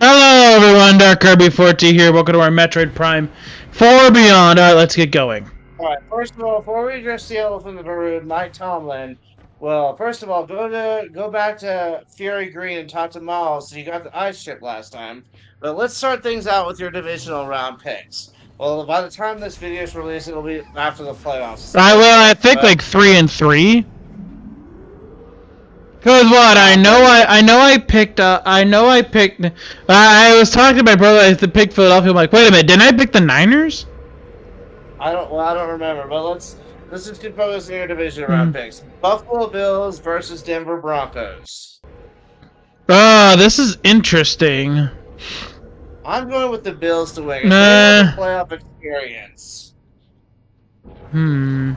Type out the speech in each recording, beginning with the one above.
Hello everyone, Dark Kirby 4T here. Welcome to our Metroid Prime 4 Beyond. Alright, let's get going. Alright, first of all, before we address the elephant in the room, Mike Tomlin, well, first of all, go back to Fury Green and talk to Miles. So you got the ice chip last time. But let's start things out with your divisional round picks. Well, by the time this video is released, it'll be after the playoffs and I everything. think But like 3 and 3. Cause what? I was talking to my brother. I picked Philadelphia. I'm like, wait a minute, didn't I pick the Niners? I don't remember. But let's just keep focusing on your divisional round picks. Buffalo Bills versus Denver Broncos. This is interesting. I'm going with the Bills to win. They have a playoff experience. Hmm.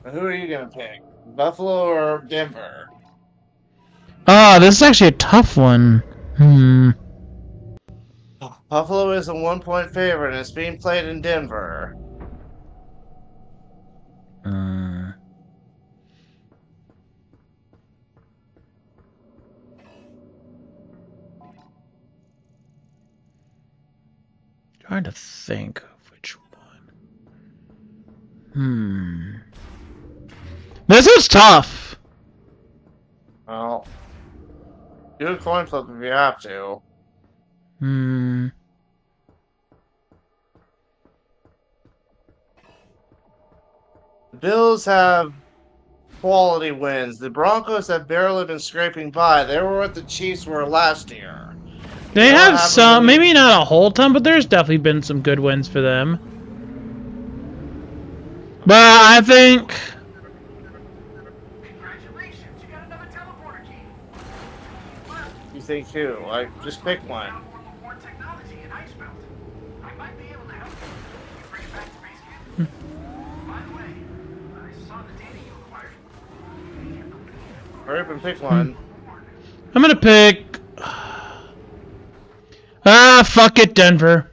Who are you gonna pick? Buffalo or Denver? This is actually a tough one. Buffalo is a 1-point favorite and it's being played in Denver. Trying to think of which one. This is tough. Well, do a coin flip if you have to. The Bills have quality wins. The Broncos have barely been scraping by. They were what the Chiefs were last year. They have some, maybe not a whole ton, but there's definitely been some good wins for them. But I think... Congratulations, you got another teleporter key. You think too? Like, just pick one. More technology in Ice Belt. I might be able to help you. Bring it back to base camp. By the way, I saw the data you acquired. Hurry up and pick one. I'm gonna pick... fuck it, Denver.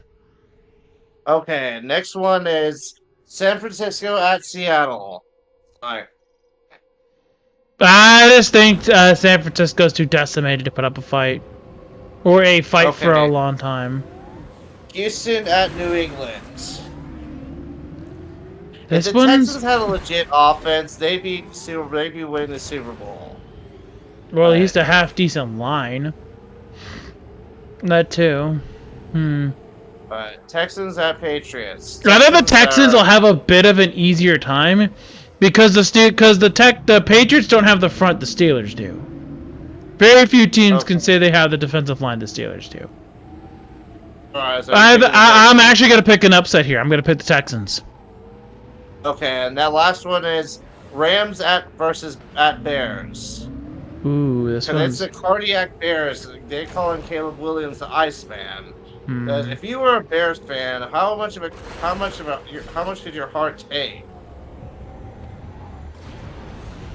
Okay, next one is San Francisco at Seattle. Alright. I just think San Francisco's too decimated to put up a fight. Or a fight for a long time. Houston at New England. This if the one's... Texans had a legit offense, they'd be winning the Super Bowl. Well, at least a half-decent line. That too. But Texans at Patriots. I think the Texans will have a bit of an easier time because the Patriots don't have the front the Steelers do. Very few teams can say they have the defensive line the Steelers do. Alright, so I'm actually gonna pick an upset here. I'm gonna pick the Texans. Okay, and that last one is Rams versus Bears. Ooh, this one. It's the cardiac Bears. They call him Caleb Williams the Iceman. If you were a Bears fan, how much could your heart take?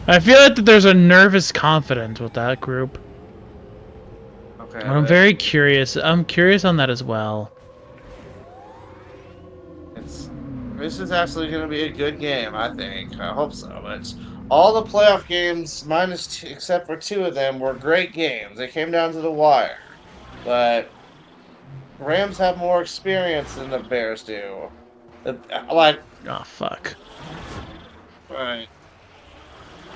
I feel like that there's a nervous confidence with that group. Okay. I'm very curious. I'm curious on that as well. This is actually going to be a good game, I think. I hope so. But all the playoff games, except for 2 of them, were great games. They came down to the wire. But Rams have more experience than the Bears do. Oh, fuck. Right.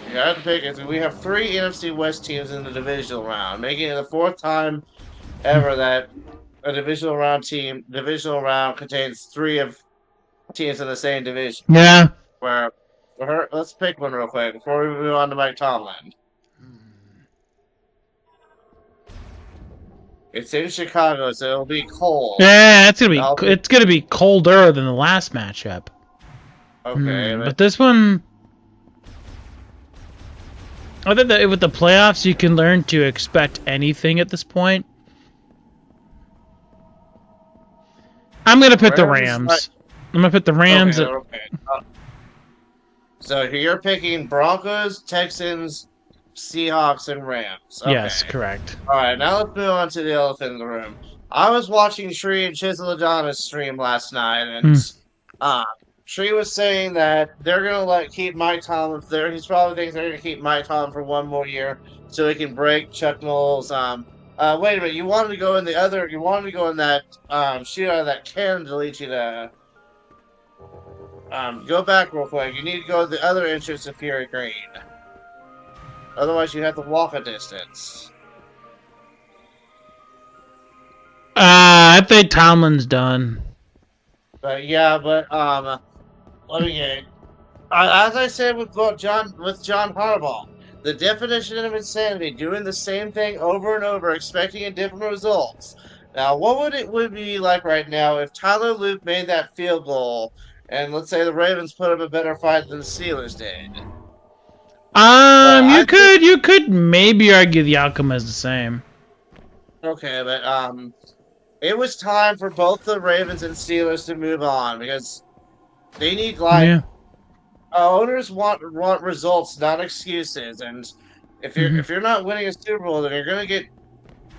You gotta pick it. We have 3 NFC West teams in the divisional round, making it the 4th time ever that a divisional round contains 3 of teams in the same division. Yeah. Let's pick one real quick before we move on to Mike Tomlin. It's in Chicago, so it'll be cold. Yeah, it's gonna be colder than the last matchup. Okay, but this one, I think that with the playoffs, you can learn to expect anything at this point. I'm gonna pick the Rams. I'm gonna put the Rams. Okay. So you're picking Broncos, Texans, Seahawks, and Rams. Okay. Yes, correct. All right, now let's move on to the elephant in the room. I was watching Shree and Chiseladana's stream last night, and Shree was saying that they're gonna keep Mike Tomlin there. He's probably thinks they're gonna keep Mike Tomlin for one more year so he can break Chuck Noll's. Wait a minute. You wanted to go in the other. You wanted to go in that shoot out of that cannon to lead you to. Go back real quick. You need to go to the other entrance to Fury Green. Otherwise, you have to walk a distance. I think Tomlin's done. But yeah, but let me get. As I said with John Harbaugh, the definition of insanity: doing the same thing over and over, expecting a different results. Now, what would be like right now if Tyler Luke made that field goal, and let's say the Ravens put up a better fight than the Steelers did? You could maybe argue the outcome is the same. Okay, but it was time for both the Ravens and Steelers to move on because they need owners want results, not excuses. And if you're not winning a Super Bowl, then you're gonna get.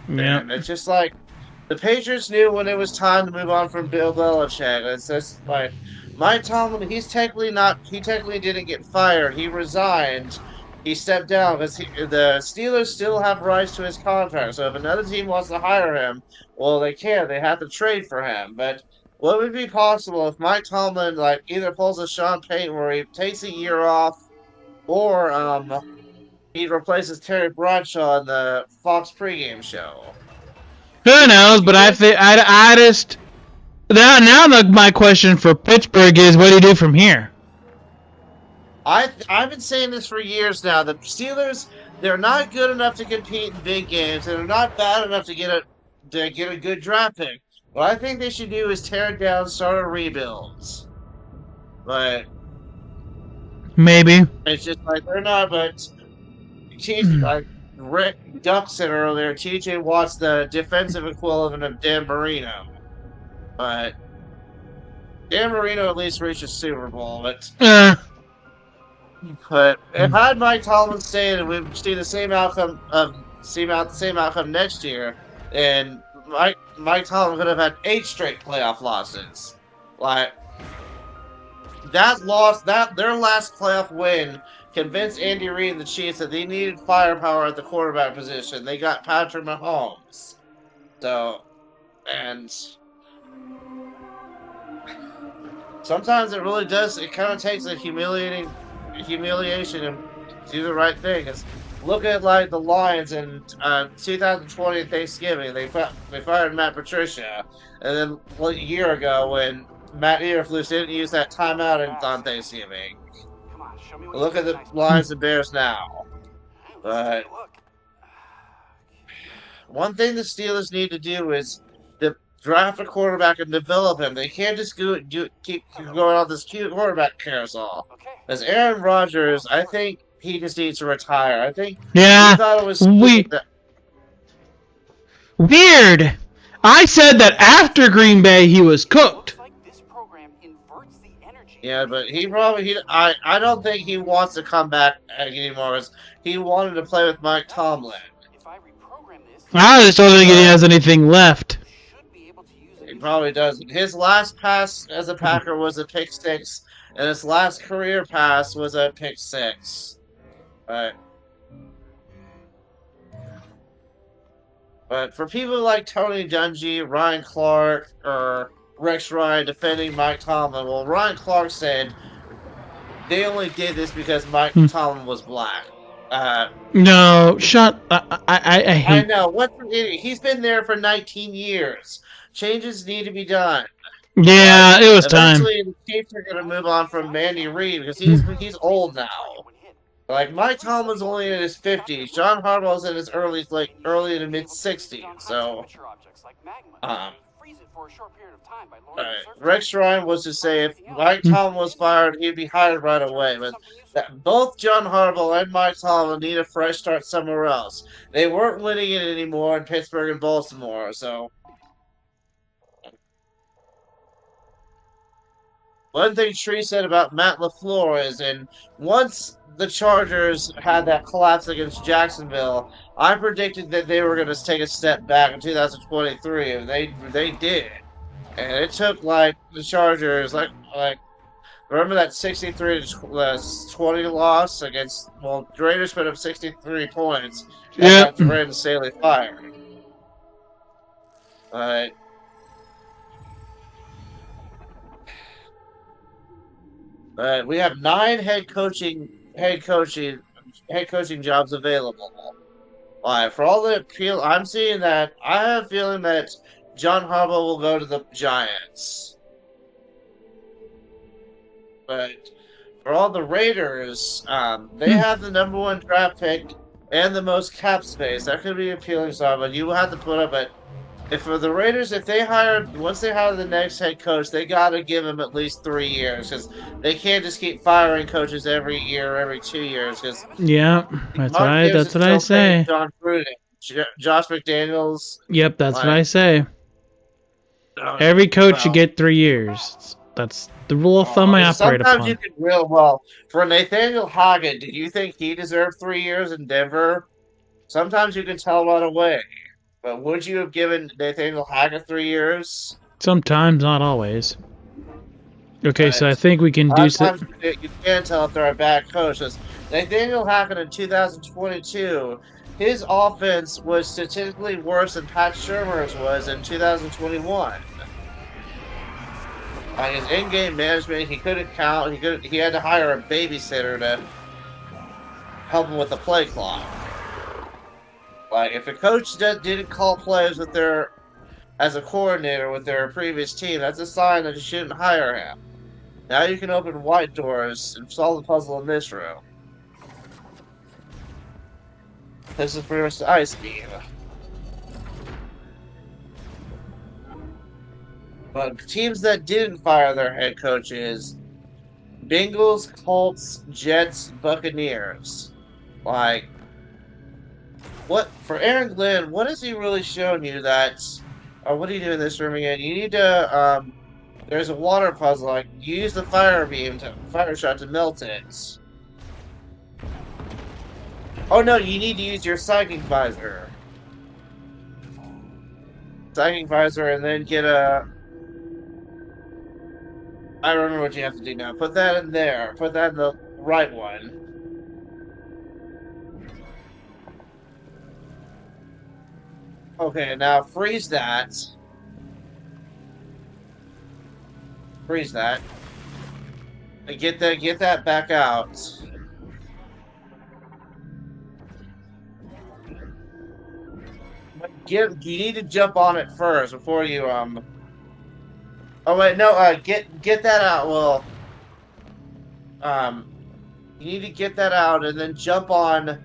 Yeah. It's just like the Patriots knew when it was time to move on from Bill Belichick. It's just like Mike Tomlin. He technically didn't get fired. He resigned. He stepped down because the Steelers still have rights to his contract. So if another team wants to hire him, well, they can. They have to trade for him. But what would be possible if Mike Tomlin either pulls a Sean Payton where he takes a year off, or he replaces Terry Bradshaw in the Fox pregame show? Who knows? But I think I just now my question for Pittsburgh is, what do you do from here? I've been saying this for years now. The Steelers, they're not good enough to compete in big games, and they're not bad enough to get a good draft pick. What I think they should do is tear it down, start a rebuilds. But maybe it's just like they're not. But Rick Duck said earlier, TJ Watt's the defensive equivalent of Dan Marino. But Dan Marino at least reached a Super Bowl. But if had Mike Tomlin stayed and we'd see the same outcome next year, then Mike Tomlin could have had 8 straight playoff losses. Like their last playoff win convinced Andy Reid and the Chiefs that they needed firepower at the quarterback position. They got Patrick Mahomes. So, and sometimes it really does. It kind of takes a humiliation and do the right thing. Look at the Lions in 2020 Thanksgiving. They fired Matt Patricia, and then a year ago when Matt Eberflus didn't use that timeout on Thanksgiving. Look at the Lions and Bears now. But one thing the Steelers need to do is draft a quarterback and develop him. They can't just keep going on this cute quarterback carousel. As Aaron Rodgers, I think he just needs to retire. I think he thought it was weird. I said that after Green Bay he was cooked. Yeah, but I don't think he wants to come back anymore. Because he wanted to play with Mike Tomlin. I just don't think he has anything left. He probably doesn't. His last pass as a Packer was a pick six, and his last career pass was a pick six. But for people like Tony Dungy, Ryan Clark, or Rex Ryan defending Mike Tomlin, well, Ryan Clark said they only did this because Mike Tomlin was black. No, shut. I know. What's an idiot? He's been there for 19 years. Changes need to be done. Yeah, it was time. Eventually, the Chiefs are going to move on from Andy Reid because he's old now. Mike Tomlin's only in his 50s. John Harbaugh's in his early to mid 60s. So, Rex Ryan was to say if Mike Tomlin was fired, he'd be hired right away. But both John Harbaugh and Mike Tomlin need a fresh start somewhere else. They weren't winning it anymore in Pittsburgh and Baltimore. So, one thing Tree said about Matt LaFleur is, once the Chargers had that collapse against Jacksonville, I predicted that they were going to take a step back in 2023, and they did. And it took the Chargers Remember that 63 to 20 loss against, well, the Raiders put up 63 points. That Yep. got Brandon Staley fired. But we have 9 head coaching jobs available. For all the appeal, I'm seeing that. I have a feeling that John Harbaugh will go to the Giants. But for all the Raiders, they have the #1 draft pick and the most cap space. That could be appealing, so but you will have to put up at. If for the Raiders, once they hire the next head coach, they got to give him at least 3 years because they can't just keep firing coaches every year, every 2 years. Because Yeah, that's what Monk I gives that's it what I until paying say. John Gruden, Josh McDaniels. Yep, that's what I Like, say. Every coach should well, get 3 years. That's the rule of thumb I operate sometimes you upon. can real well. For Nathaniel Hackett, did you think he deserved 3 years in Denver? Sometimes you can tell right away. But would you have given Nathaniel Hackett 3 years? Sometimes, not always. Okay, so I But think we can a lot do of so. times you can tell if they're a bad coach. 'Cause Nathaniel Hackett in 2022, his offense was statistically worse than Pat Shermer's was in 2021. Like his in-game management, he couldn't count. He had to hire a babysitter to help him with the play clock. Like if a coach didn't call plays as a coordinator with their previous team, that's a sign that you shouldn't hire him. Now you can open white doors and solve the puzzle in this room. This is pretty much the ice beam. But teams that didn't fire their head coaches: Bengals, Colts, Jets, Buccaneers. Like, what for Aaron Glenn? What has he really shown you that? Or what do you do in this room again? You need to there's a water puzzle. Like, use the fire shot to melt it. Oh no, you need to use your psychic visor. Psychic visor, and then get a. I remember what you have to do now. Put that in there. Put that in the right one. Okay, now freeze that. Freeze that. And get that back out. But you need to jump on it first before you Oh wait, no, get that out. Well, you need to get that out and then jump on.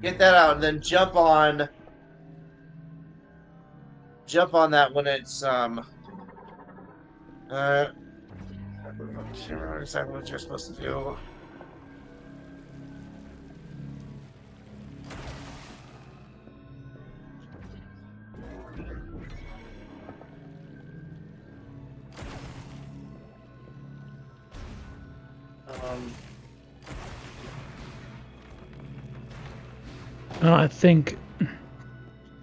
Get that out and then jump on that when it's I can't remember exactly what you're supposed to do. I think.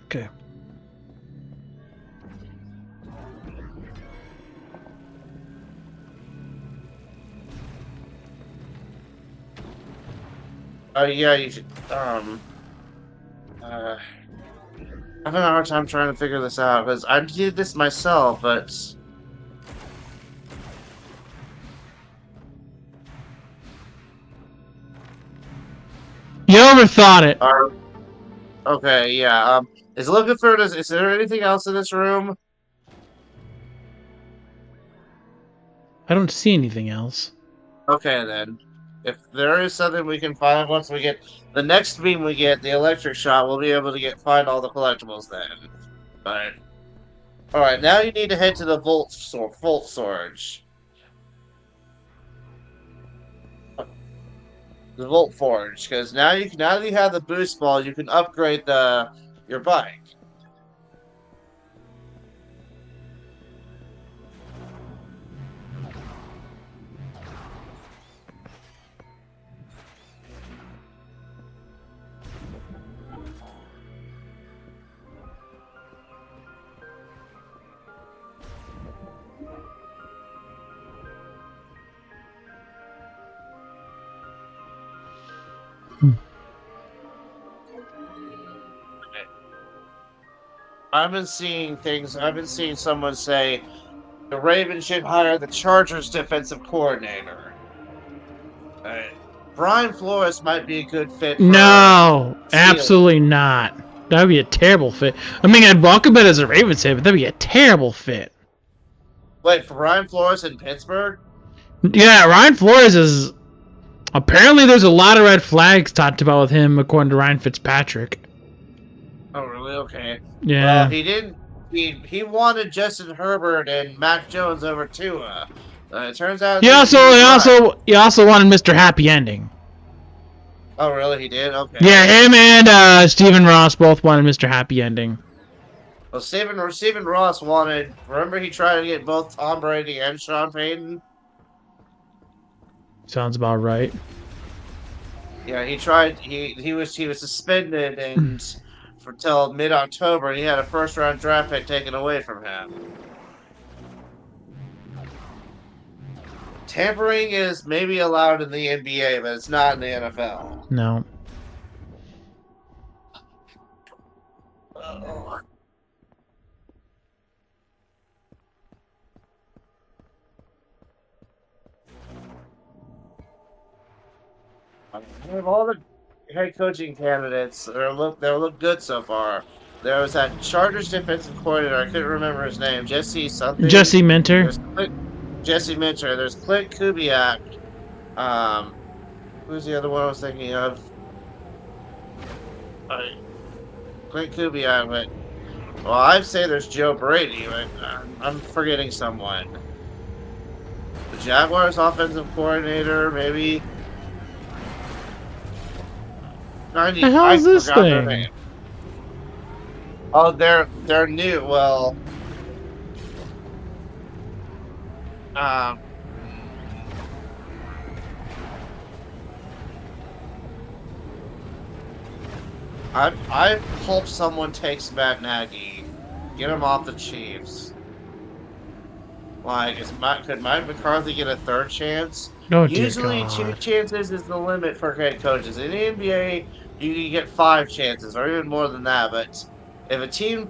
Okay. Yeah, you should. I'm having a hard time trying to figure this out because I did this myself, but. You overthought it. Okay, yeah. Is looking for this. Is there anything else in this room? I don't see anything else. Okay, then. If there is something we can find once we get the next beam we get, the electric shot, we'll be able to find all the collectibles then. Alright, now you need to head to the Volt Forge. The Volt Forge, because now that you have the boost ball, you can upgrade your bike. I've been seeing things. I've been seeing someone say the Ravens should hire the Chargers defensive coordinator. Uh, Brian Flores might be a good fit for No, Steelers. absolutely not. That would be a terrible fit. I mean, I'd welcome it as a Ravens fan, but that'd be a terrible fit. Wait, for Brian Flores in Pittsburgh? Yeah, Ryan Flores is... Apparently there's a lot of red flags talked about with him, according to Ryan Fitzpatrick. Oh, really? Okay. Yeah. Well, he didn't. He wanted Justin Herbert and Mac Jones over Tua. It turns out He also wanted Mr. Happy Ending. Oh, really? He did? Okay. Yeah, him and Stephen Ross both wanted Mr. Happy Ending. Well, Stephen Ross wanted. Remember, he tried to get both Tom Brady and Sean Payton. Sounds about right. Yeah, he tried. He was suspended and till mid-October, and he had a first-round draft pick taken away from him. Tampering is maybe allowed in the NBA, but it's not in the NFL. No. Oh. Of all the head coaching candidates, they look good so far. There was that Chargers defensive coordinator. I couldn't remember his name. Jesse something. Jesse Minter. Jesse Minter. There's Clint Kubiak. Who's the other one I was thinking of? Clint Kubiak. But well, I'd say there's Joe Brady. But I'm forgetting someone. The Jaguars offensive coordinator, maybe. What the hell is this thing? Name. Oh, they're new. Well, I hope someone takes Matt Nagy, get him off the Chiefs. Like, could Mike McCarthy get a third chance? Oh, Usually, 2 chances is the limit for head coaches. In the NBA, you can get 5 chances, or even more than that. But if 2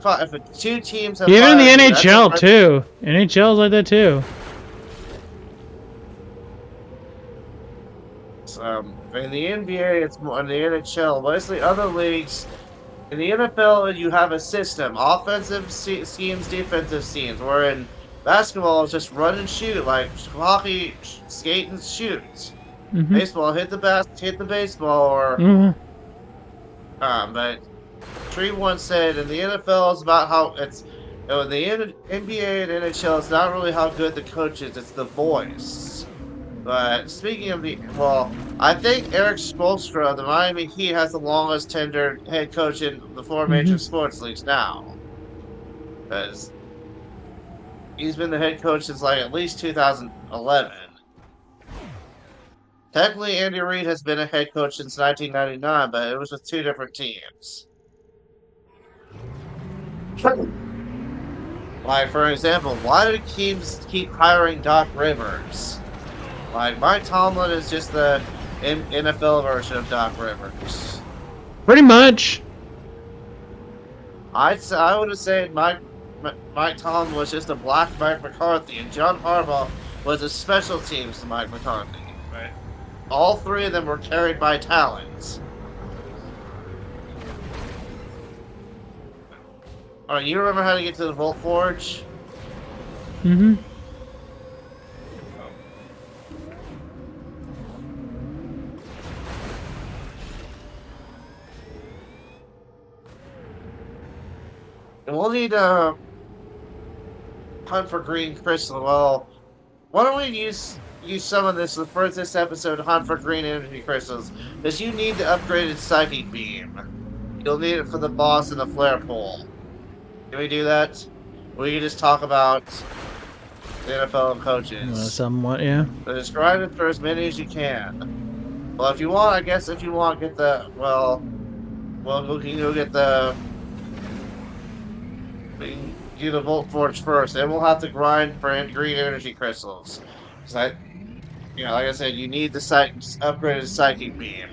teams have even in the NHL too, NHL's like that too. In the NBA, it's more in the NHL. Mostly other leagues. In the NFL, you have a system: offensive schemes, defensive schemes. Where in basketball, it's just run and shoot, like hockey, skate and shoot. Mm-hmm. Baseball, hit the baseball, or. Mm-hmm. But Tree once said, in the NFL, it's about how it's. In the NBA and NHL, it's not really how good the coach is; it's the voice. But speaking of I think Eric Spoelstra of the Miami Heat has the longest tenured head coach in the 4 major sports leagues now. Because he's been the head coach since like at least 2011. Technically, Andy Reid has been a head coach since 1999, but it was with 2 different teams. Like, for example, why do teams keep hiring Doc Rivers? Like, Mike Tomlin is just the NFL version of Doc Rivers. Pretty much. I would have said Mike Tomlin was just a black Mike McCarthy, and John Harbaugh was a special teams Mike McCarthy. Right? All 3 of them were carried by talents. Alright, you remember how to get to the Volt Forge? Mm-hmm. And we'll need to hunt for green crystal. Well, why don't we use some of this for this episode to hunt for green energy crystals? Because you need the upgraded psychic beam. You'll need it for the boss and the flare pole. Can we do that? We can just talk about the NFL coaches. Somewhat, yeah. So describe it for as many as you can. Well, if you want, get the we can go get the. We can do the Volt Forge first, then we'll have to grind for green energy crystals. Cause like I said, you need the upgraded psychic beam.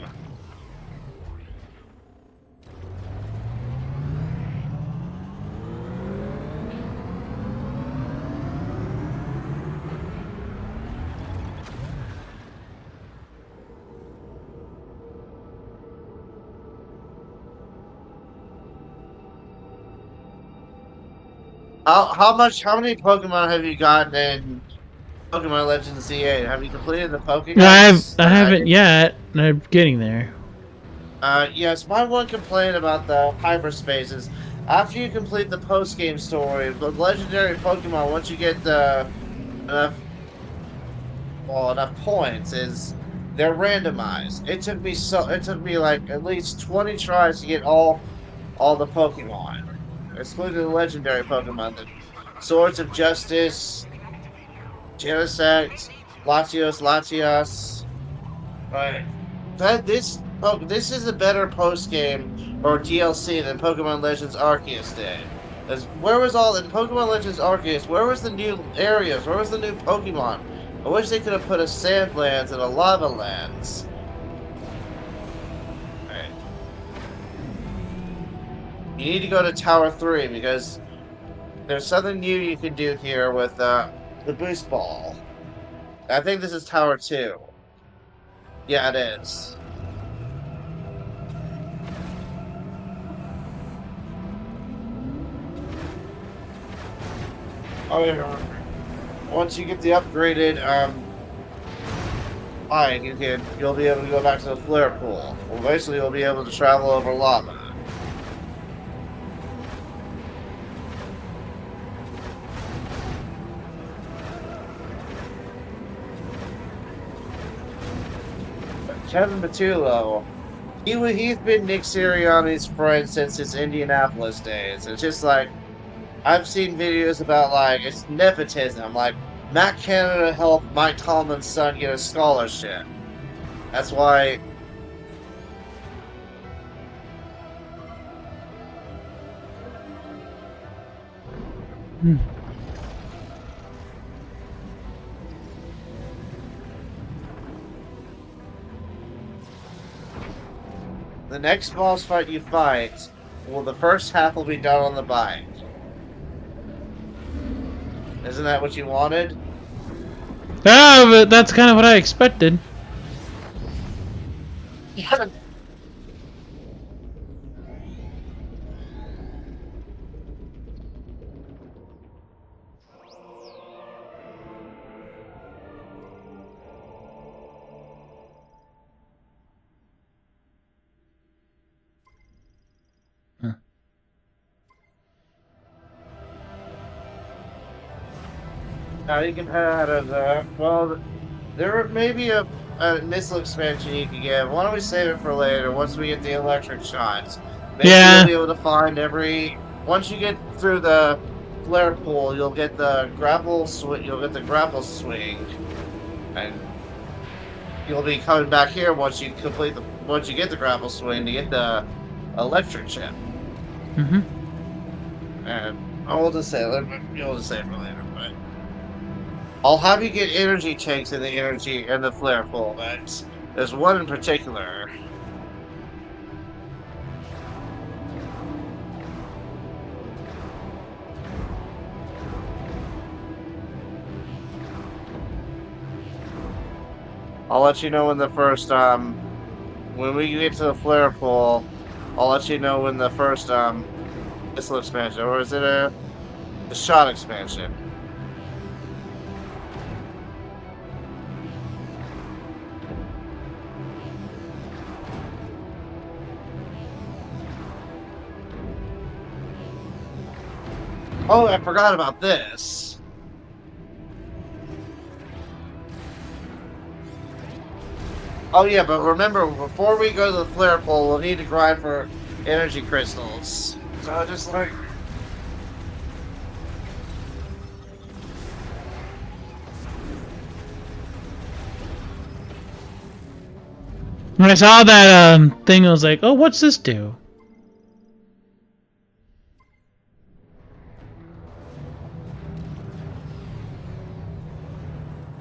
How many Pokemon have you gotten in Pokemon Legends Z8? Have you completed the I Pokédex? I haven't did. yet. I'm getting there. Yes, my one complaint about the hyperspace is after you complete the post game story, the legendary Pokemon, once you get enough enough points, is they're randomized. It took me like at least 20 tries to get all the Pokemon, excluding the legendary Pokemon, the Swords of Justice, Genesect, Latios. Right. This is a better post game or DLC than Pokemon Legends Arceus did. As where was all in Pokemon Legends Arceus? Where was the new areas? Where was the new Pokemon? I wish they could have put a Sandlands and a Lava Lands. Right. You need to go to Tower 3 because there's something new you can do here with the boost ball. I think this is Tower 2. Yeah, it is. Oh yeah. Once you get the upgraded fine, you'll be able to go back to the flare pool. Well basically you'll be able to travel over lava. Kevin Patullo. He's been Nick Sirianni's friend since his Indianapolis days. It's just like I've seen videos about like it's nepotism. Like Matt Canada helped Mike Tomlin's son get a scholarship. That's why. Hmm. The next boss fight you fight, well, the first half will be done on the bike. Isn't that what you wanted? Ah, but that's kind of what I expected. Yeah. Huh. Now you can head out of the. Well, there may be a missile expansion you can get. Why don't we save it for later once we get the electric shots? Basically, you'll Yeah. be able to find every. Once you get through the flare pool, you'll get the grapple swing. You'll get the grapple swing, and you'll be coming back here once you get the grapple swing to get the electric chip. Mhm. And I'll just say, you'll just say it for later, but. I'll have you get energy tanks in the energy and the flare pool, but there's one in particular. I'll let you know when the first when we get to the flare pool, I'll let you know when the first missile expansion, or is it the shot expansion? Oh, I forgot about this. Oh yeah, but remember, before we go to the flare pool, we'll need to grind for energy crystals. So just like. When I saw that thing, I was like, "Oh, what's this do?"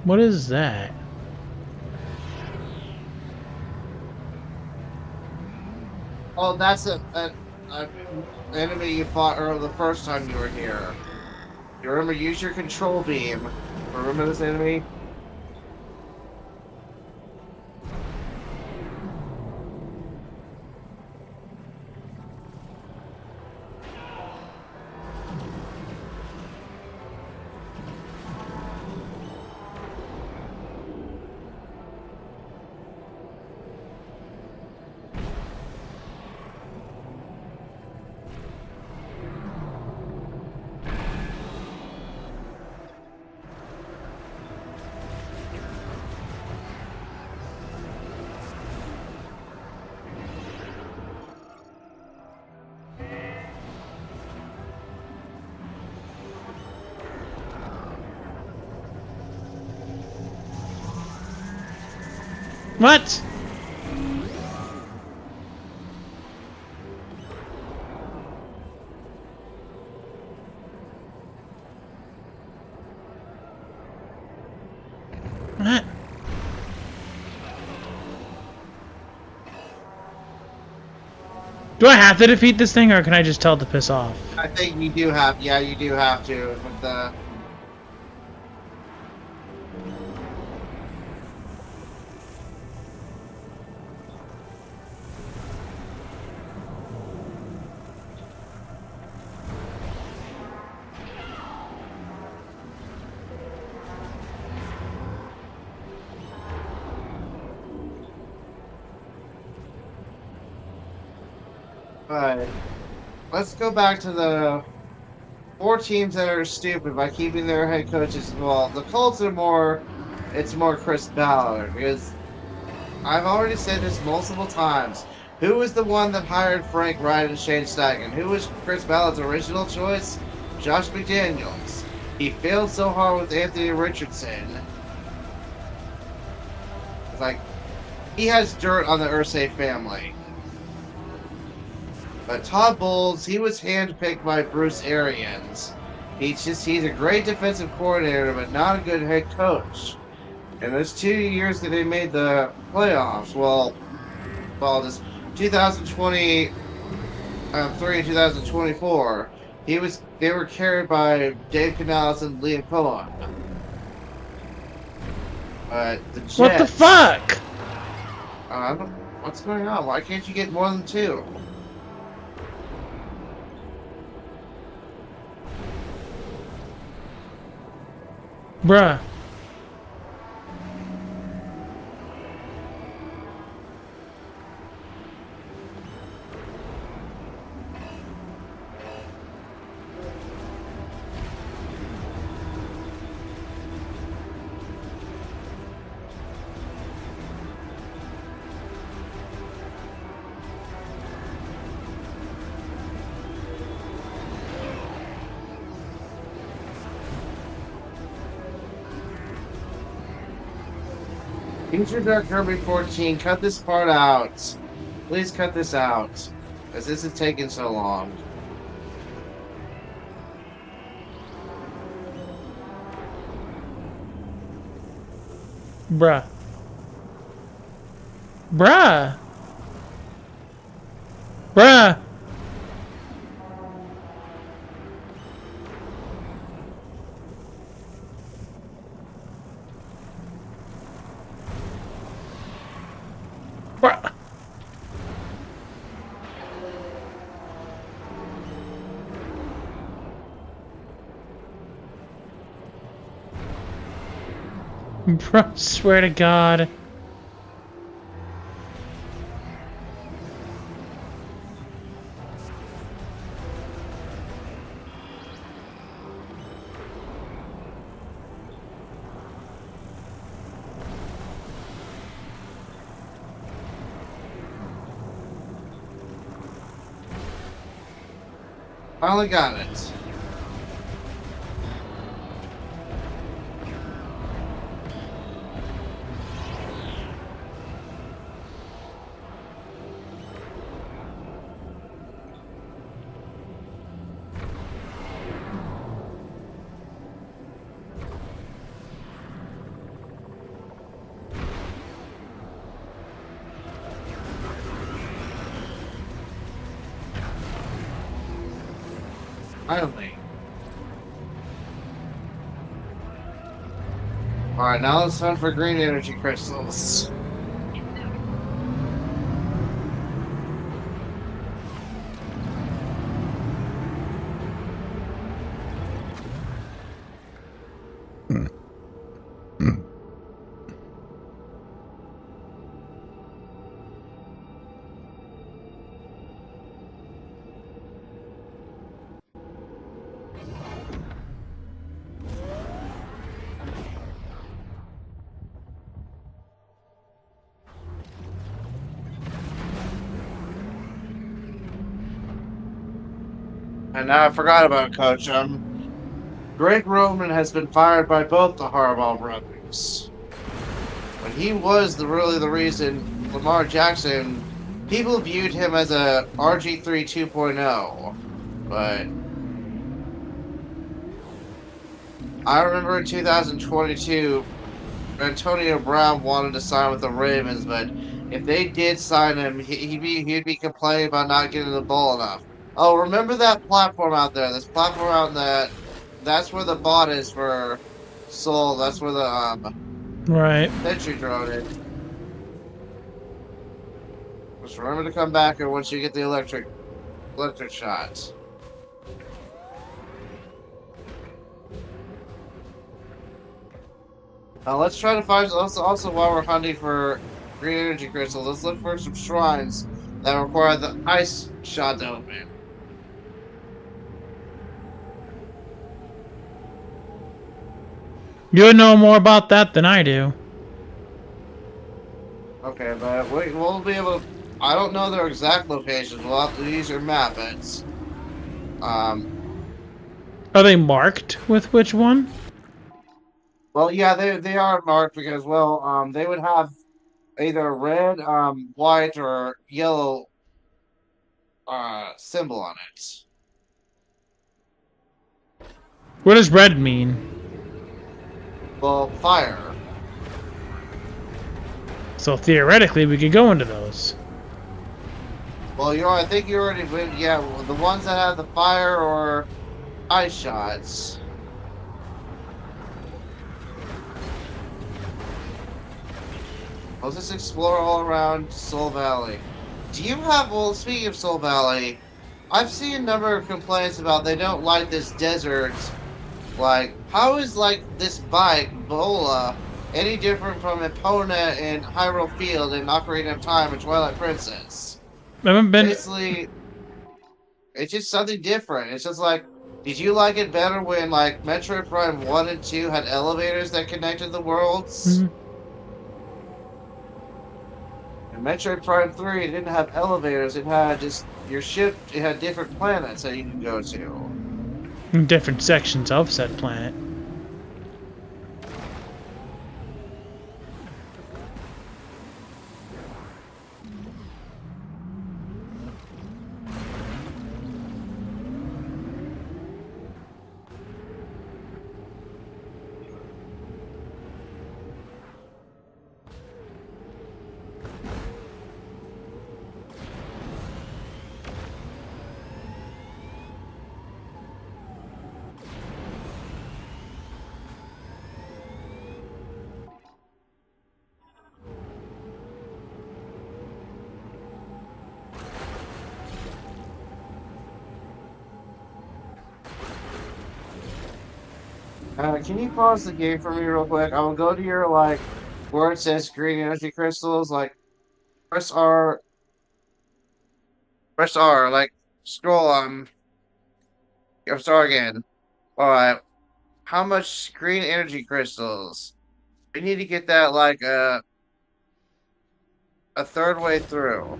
What is that? Oh, that's a enemy you fought earlier the first time you were here. You remember, use your control beam. Remember this enemy? What? What? Do I have to defeat this thing, or can I just tell it to piss off? I think you do have, yeah, you do have to with the. Alright, let's go back to the 4 teams that are stupid by keeping their head coaches involved. The Colts are more, it's more Chris Ballard, because I've already said this multiple times. Who was the one that hired Frank Wright and Shane Steichen? Who was Chris Ballard's original choice? Josh McDaniels. He failed so hard with Anthony Richardson. It's like, he has dirt on the Irsay family. But Todd Bowles, he was handpicked by Bruce Arians. He's a great defensive coordinator, but not a good head coach. And those 2 years that they made the playoffs, well, just 2023 and 2024, they were carried by Dave Canales and Liam Cohen. But the Jets, What the fuck? What's going on? Why can't you get more than 2? Bruh. Future Dark Kirby 14, cut this part out. Please cut this out. Because this is taking so long. Bruh. Bruh. Bruh. Bruh. Bro, swear to God. Finally got it. Finally. Alright, now it's time for green energy crystals. And now I forgot about Coach. Greg Roman has been fired by both the Harbaugh brothers. when he was really the reason Lamar Jackson, people viewed him as a RG3 2.0, but I remember in 2022, Antonio Brown wanted to sign with the Ravens, but if they did sign him, he'd be complaining about not getting the ball enough. Oh, remember that platform out there? This platform out that's where the bot is for Soul. That's where the Right. sentry drone is. Just remember to come back here once you get the electric shot. Let's try to find also while we're hunting for green energy crystals. Let's look for some shrines that require the ice shot to open. You know more about that than I do. Okay, but we'll be able to. I don't know their exact locations. We'll have to use your map. It's Are they marked with which one? well, yeah, they are marked because they would have either red, white, or yellow symbol on it. What does red mean? Well, fire. So theoretically, we could go into those. Well, I think you already went. Yeah, well, the ones that have the fire or ice shots. Let's just explore all around Soul Valley. Do you have? Well, speaking of Soul Valley, I've seen a number of complaints about they don't like this desert. Like, how is like this bike Bola any different from Epona in Hyrule Field and Ocarina of Time and Twilight Princess? I haven't been. Basically, it's just something different. It's just like, did you like it better when like Metroid Prime 1 and 2 had elevators that connected the worlds? Mhm. And Metroid Prime 3 didn't have elevators, it had just your ship, it had different planets that you could go to. In different sections of said planet. Can you pause the game for me real quick? I will go to your like where it says green energy crystals, like press R, like scroll start again. Alright. How much green energy crystals? We need to get that like a third way through.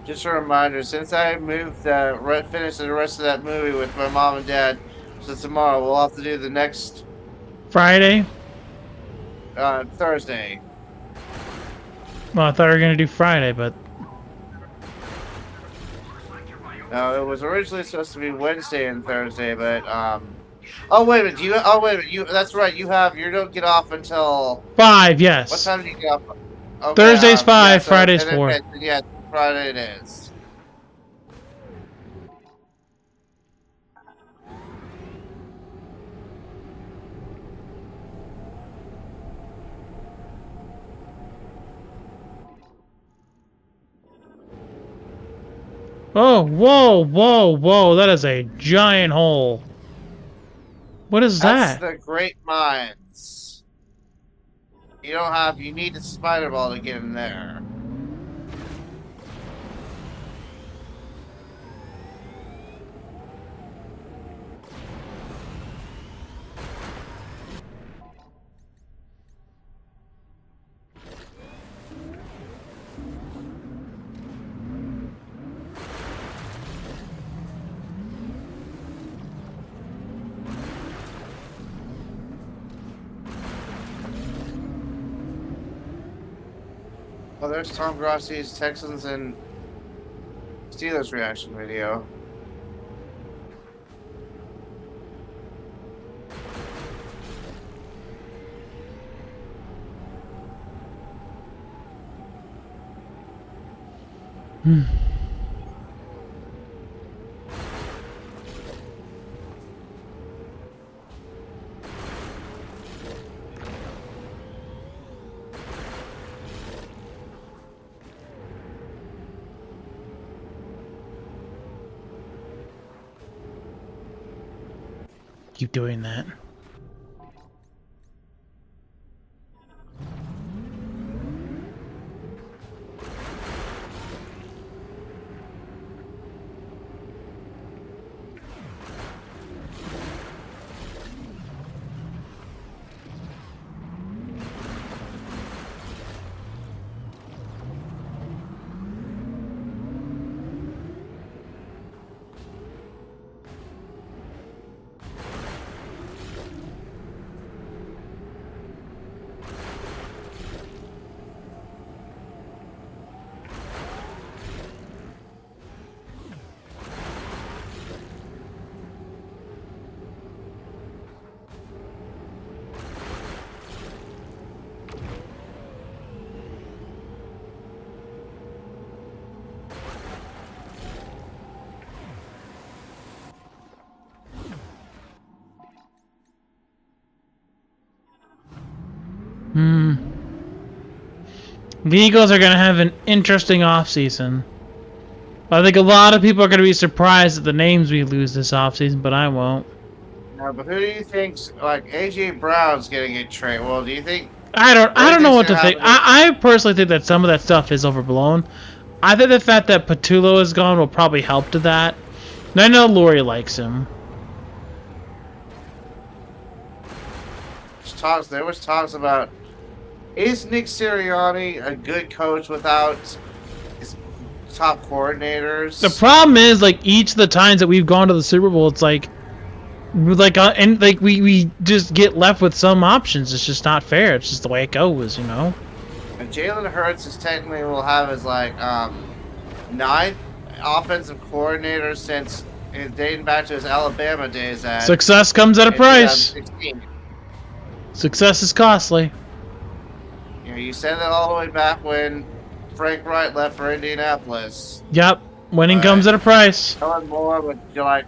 Just a reminder, since I moved, finished the rest of that movie with my mom and dad, so tomorrow we'll have to do the next Friday? Thursday. Well, I thought we were gonna do Friday, but No, it was originally supposed to be Wednesday and Thursday, but Oh wait a minute, you? Oh wait a minute, you? That's right. You don't get off until 5, what yes. time do you get off? Okay, Thursday's yeah. 5, So Friday's and 4. okay, yeah, Friday it is. Oh, whoa, whoa, whoa, that is a giant hole. What is That's that? the Great Minds. You don't have. You need the spider ball to get in there. Oh, there's Tom Grossi's Texans and Steelers reaction video. Keep doing that. The Eagles are going to have an interesting offseason. I think a lot of people are going to be surprised at the names we lose this offseason, but I won't. No, but who do you think's like AJ Brown's getting a trade? Well, do you think? I don't know what to think. Happen? I personally think that some of that stuff is overblown. I think the fact that Patullo is gone will probably help to that. And I know Lori likes him. There was talks about, is Nick Sirianni a good coach without his top coordinators? The problem is, like, each of the times that we've gone to the Super Bowl, it's like we just get left with some options. It's just not fair. It's just the way it goes, you know. And Jalen Hurts is technically will have his like 9th offensive coordinator since dating back to his Alabama days. Success comes at a price. 2016. Success is costly. You know, you said that all the way back when Frank Wright left for Indianapolis. Yep, winning comes at a price. Telling more, but you're like,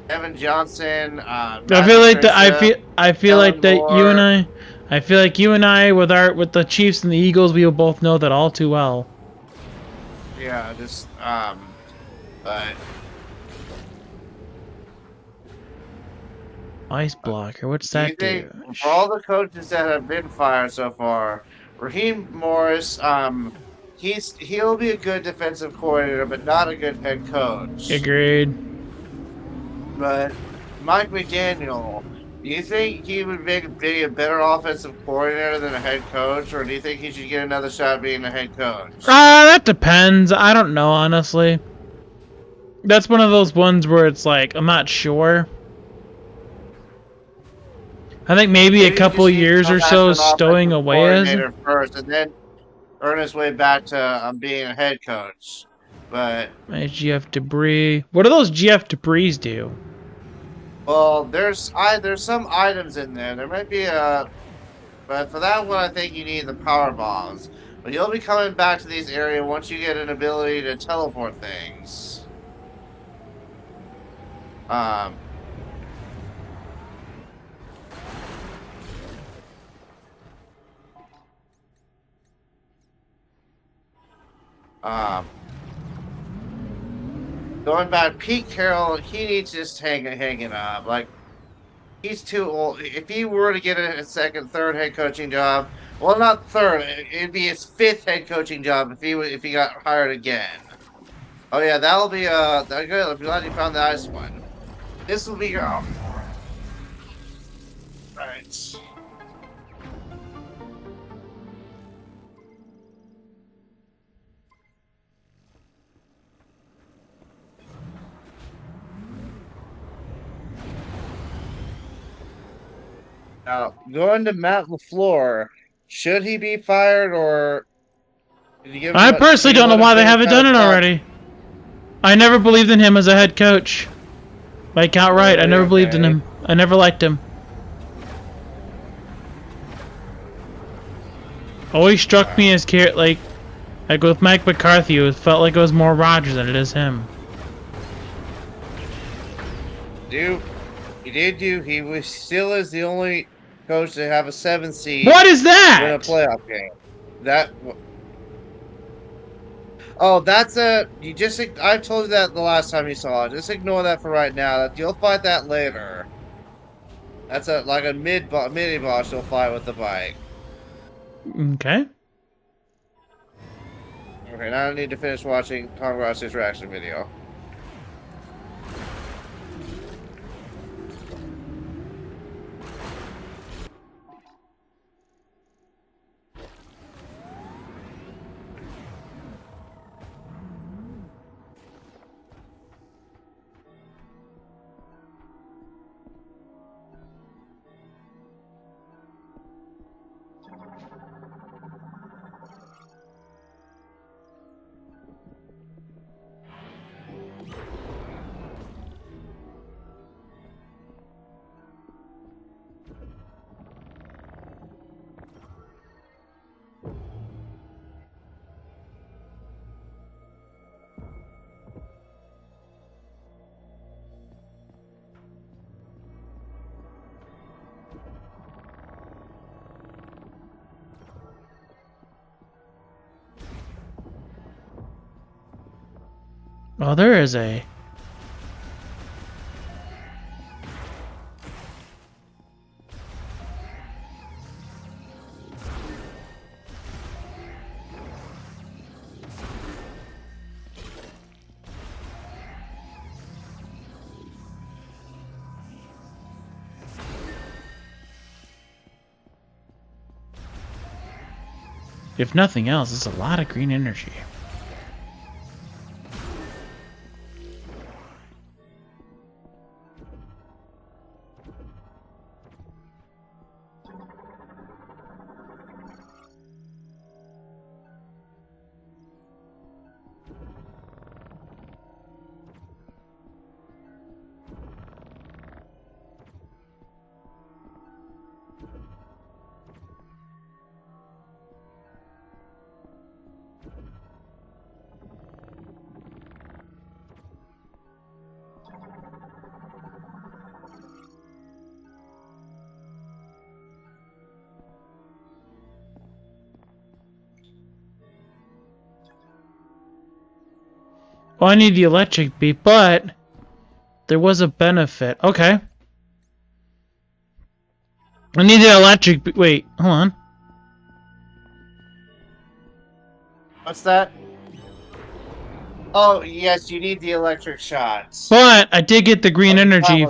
Evan Johnson. I feel like you and I with the Chiefs and the Eagles, we will both know that all too well. Yeah, just but. Ice blocker, what's that do? For all the coaches that have been fired so far, Raheem Morris, he'll be a good defensive coordinator, but not a good head coach. Agreed. But Mike McDaniel, Do you think he would be a better offensive coordinator than a head coach, or do you think he should get another shot at being a head coach? That depends. I don't know, honestly. That's one of those ones where it's like, I'm not sure. I think maybe a couple years or so stowing away as first, and then earn his way back to being a head coach. But GF debris. What do those GF debris do? Well, there's some items in there. There might be but for that one, I think you need the power bombs. But you'll be coming back to these areas once you get an ability to teleport things. Um. Going back, Pete Carroll, he needs to just hanging up. Like, he's too old. If he were to get a second, third head coaching job, well, not third, it'd be his fifth head coaching job if he got hired again. Oh yeah, that'll be good. I'm glad you found the ice one. This will be your. All right. Now, going to Matt LaFleur, should he be fired or? I personally don't know why they haven't done it already. I never believed in him as a head coach. Like outright, I never believed in him. I never liked him. Always struck me as like with Mike McCarthy, it felt like it was more Rodgers than it is him. Dude, he was still is the only coach to have a 7 seed. What is that? Win a playoff game. Oh, that's you just. I told you that the last time you saw it. Just ignore that for right now. You'll fight that later. That's like a mini boss. You'll fight with the bike. Okay. Okay, now I need to finish watching Tom Ross's reaction video. Oh, there is a... If nothing else, it's a lot of green energy. Well, I need the electric beat, but there was a benefit. Okay. I need the electric beat. Wait, hold on. What's that? Oh, yes, you need the electric shots. But I did get the green energy.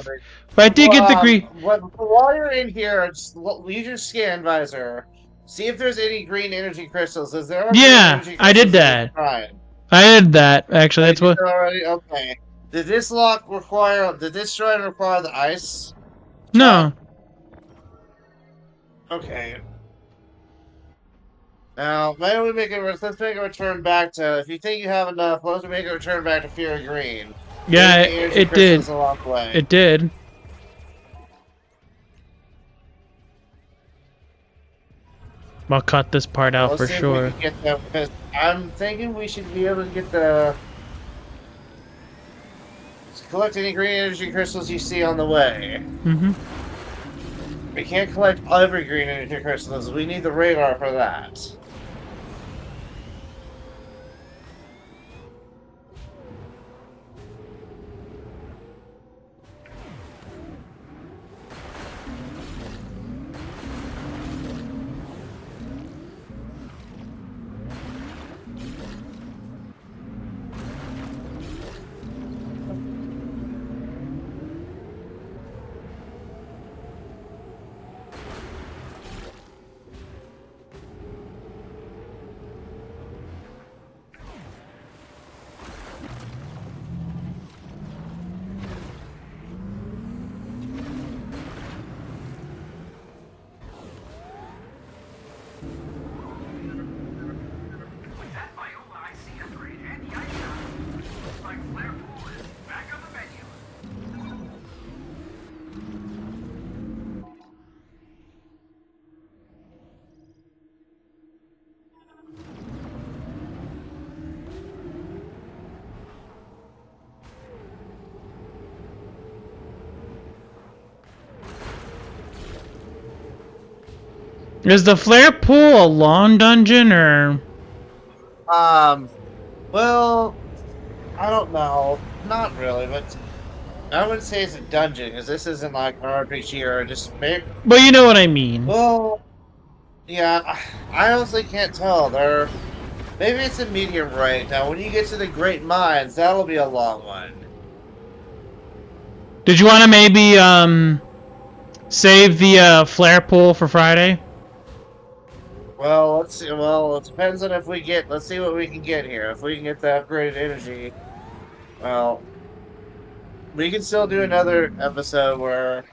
But I did get the green. While you're in here, just use your scan visor. See if there's any green energy crystals. Is there green Yeah, energy I did crystals in this that. shrine? I did that. Actually, I that's did what. that already. Okay. Did this lock require? Did this shrine require the ice shop? No. Okay. Now, maybe we make a let's make a return back to. If you think you have enough, let's make a return back to Fury Green. Yeah, Maybe energy it did. crystals along the way. It did. I'll cut this part Well, out let's for see if we sure. can get them. Because I'm thinking we should be able to get the. Collect any green energy crystals you see on the way. Mm-hmm. We can't collect every green energy crystals. We need the radar for that. With that Viola IC upgrade and the ice shot, looks like Flare Pool is back on the menu. Is the flare pool a long dungeon or? Well, I don't know. Not really, but I wouldn't say it's a dungeon because this isn't like an RPG or just maybe. But you know what I mean. Well, yeah, I honestly can't tell. Maybe it's a medium range. Now, when you get to the Great Mines, that'll be a long one. Did you want to maybe save the flare pool for Friday? Well, let's see. Well, it depends on if we get. Let's see what we can get here. If we can get the upgraded energy, well, we can still do another episode where.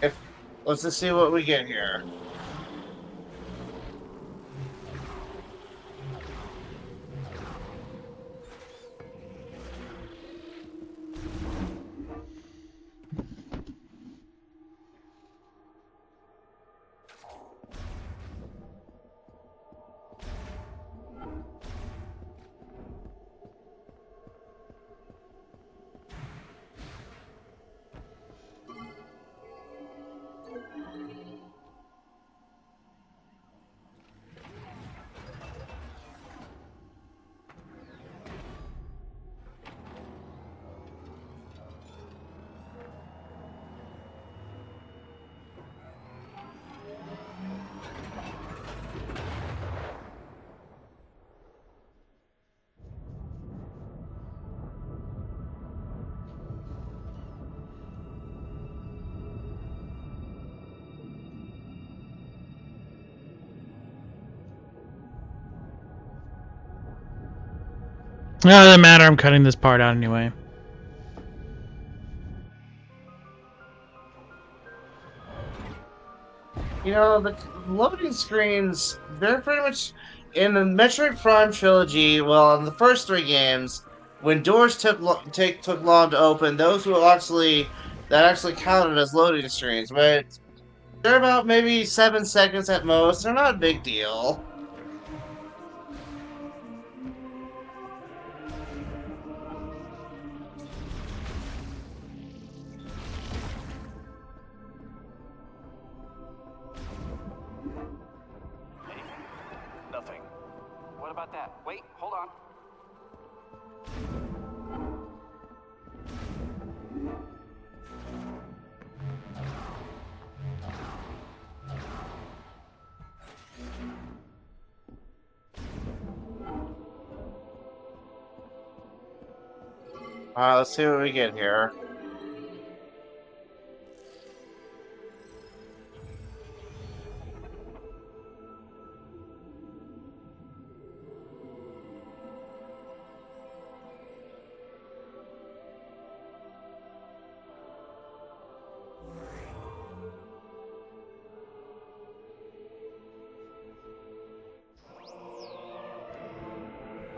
If let's just see what we get here. No, it doesn't matter. I'm cutting this part out anyway. You know, the loading screens, they're pretty much in the Metroid Prime trilogy. Well, in the first three games, when doors took long to open, those were actually that actually counted as loading screens. But they're about maybe 7 seconds at most. They're not a big deal. Nothing. What about that? Wait, hold on. Let's see what we get here.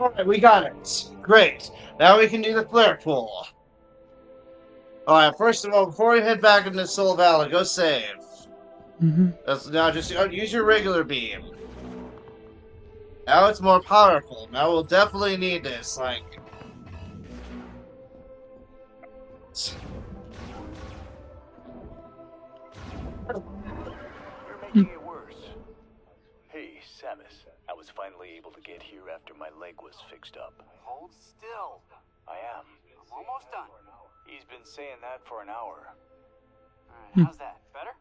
Alright, we got it. Great. Now we can do the flare pool. Alright, first of all, before we head back into Soul Valley, go save. Now just use your regular beam. Now it's more powerful. Now we'll definitely need this, like... You're making it worse. Hey, Samus. I was finally able to get here after my leg was fixed up. Hold still. I am. I'm almost done. He's been saying that for an hour. Alright, how's that? Better?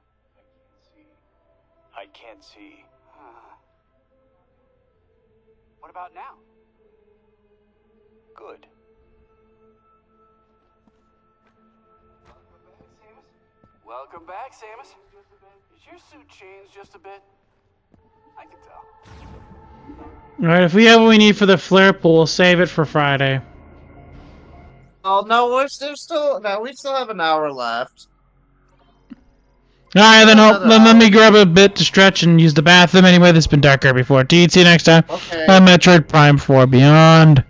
I can't see. What about now? Good. Welcome back, Samus. Did your suit change just a bit? I can tell. Alright, if we have what we need for the flare pool, we'll save it for Friday. Oh no, we still have an hour left. Alright, then let me grab a bit to stretch and use the bathroom. Anyway, this has been Darker before. See you next time Okay. on Metroid Prime 4 Beyond.